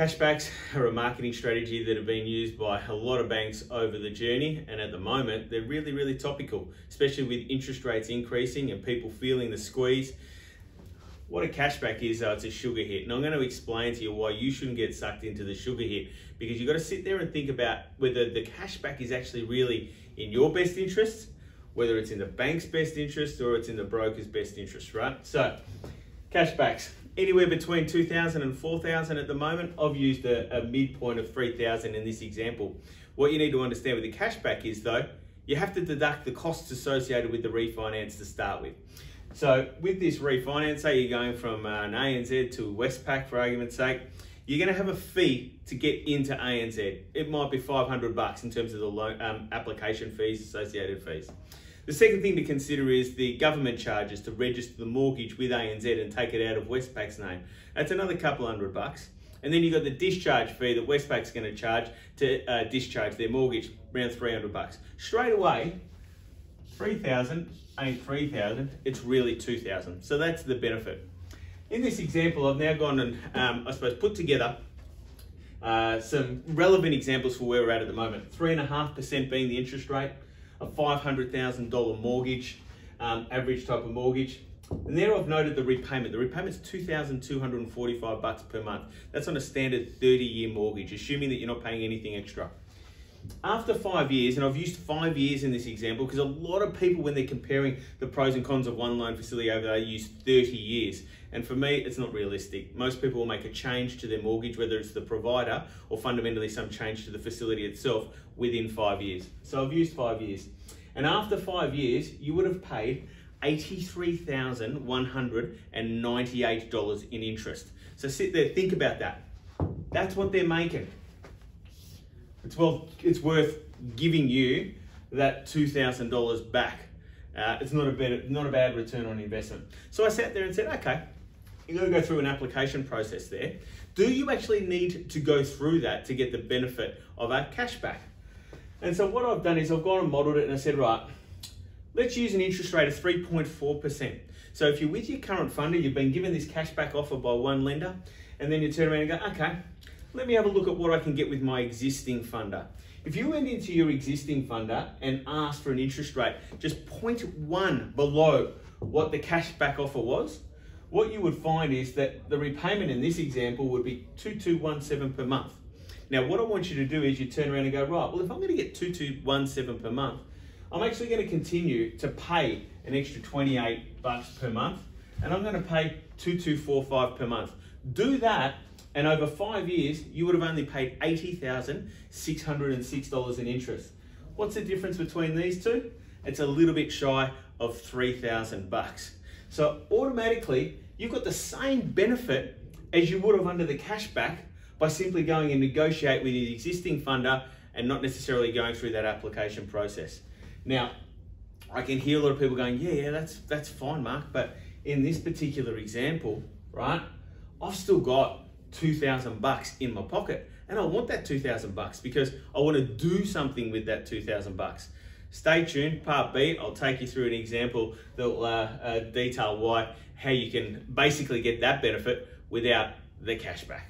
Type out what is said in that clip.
Cashbacks are a marketing strategy that have been used by a lot of banks over the journey, and at the moment they're really topical, especially with interest rates increasing and people feeling the squeeze. What a cashback is, though, it's a sugar hit, and I'm going to explain to you why you shouldn't get sucked into the sugar hit, because you've got to sit there and think about whether the cashback is actually really in your best interest, whether it's in the bank's best interest or it's in the broker's best interest, right? So cashbacks, anywhere between 2,000 and 4,000 at the moment. I've used a midpoint of 3,000 in this example. What you need to understand with the cashback is, though, you have to deduct the costs associated with the refinance to start with. So with this refinance, say you're going from an ANZ to Westpac, for argument's sake, you're going to have a fee to get into ANZ. It might be $500 in terms of the loan application fees, associated fees. The second thing to consider is the government charges to register the mortgage with ANZ and take it out of Westpac's name. That's another couple $100. And then you've got the discharge fee that Westpac's going to charge to discharge their mortgage, around $300. Straight away, 3,000 ain't 3,000, it's really 2,000. So that's the benefit. In this example, I've now gone and I suppose put together some relevant examples for where we're at the moment. 3.5% being the interest rate, a $500,000 mortgage, average type of mortgage. And there I've noted the repayment. The repayment's $2,245 per month. That's on a standard 30-year mortgage, assuming that you're not paying anything extra. After 5 years, and I've used 5 years in this example because a lot of people, when they're comparing the pros and cons of one loan facility over there, use 30 years. And for me, it's not realistic. Most people will make a change to their mortgage, whether it's the provider or fundamentally some change to the facility itself, within 5 years. So I've used 5 years. And after 5 years, you would have paid $83,198 in interest. So sit there, think about that. That's what they're making. It's worth giving you that $2,000 back. It's not a bad return on investment. So I sat there and said, okay, you're going to go through an application process there. Do you actually need to go through that to get the benefit of a cashback? And so what I've done is I've gone and modeled it and I said, right, let's use an interest rate of 3.4%. So if you're with your current funder, you've been given this cashback offer by one lender, and then you turn around and go, okay, let me have a look at what I can get with my existing funder. If you went into your existing funder and asked for an interest rate just 0.1 below what the cashback offer was, what you would find is that the repayment in this example would be $2,217 per month. Now, what I want you to do is you turn around and go, right, well, if I'm going to get $2,217 per month, I'm actually going to continue to pay an extra $28 per month, and I'm going to pay $2,245 per month. Do that, and over 5 years, you would have only paid $80,606 in interest. What's the difference between these two? It's a little bit shy of $3,000. So automatically, you've got the same benefit as you would have under the cashback by simply going and negotiate with your existing funder and not necessarily going through that application process. Now, I can hear a lot of people going, yeah, that's fine, Mark, but in this particular example, right, I've still got $2,000 in my pocket, and I want that $2,000 because I want to do something with that $2,000. Stay tuned, part B, I'll take you through an example that will detail how you can basically get that benefit without the cashback.